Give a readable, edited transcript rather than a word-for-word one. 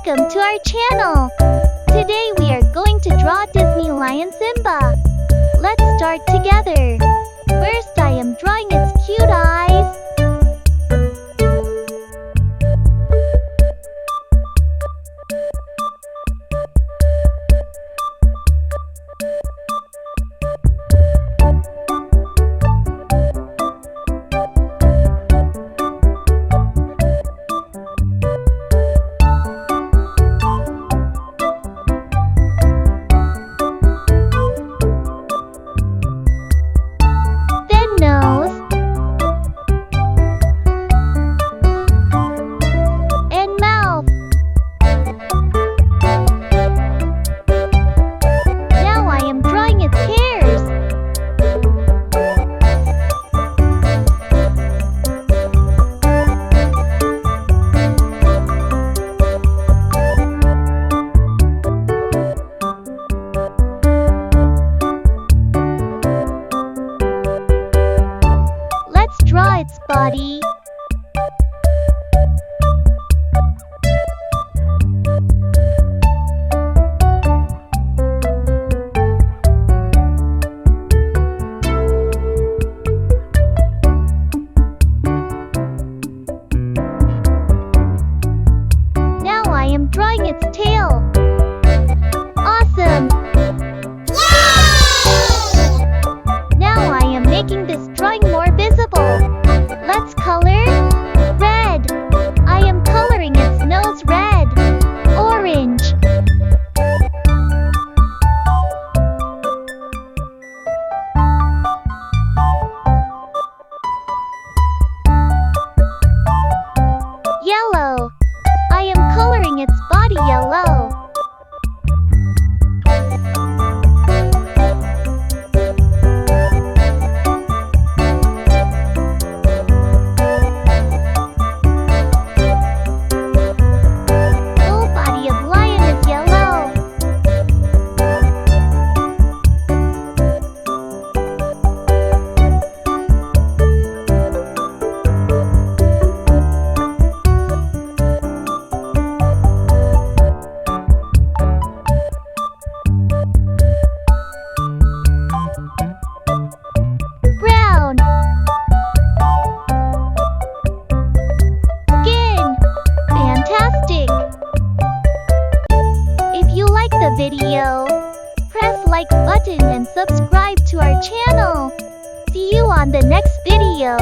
Welcome to our channel! Today we are going to draw Disney Lion Simba. Let's start together. First I am drawing its cute eyes. Draw its body. Now I am drawing its tail. Awesome! Yay! Now I am making this drawing more visible. Let's color red. I am coloring its nose red. Orange. Yellow. I am coloring its body yellow. Video, press like button and subscribe to our channel. See you on the next video.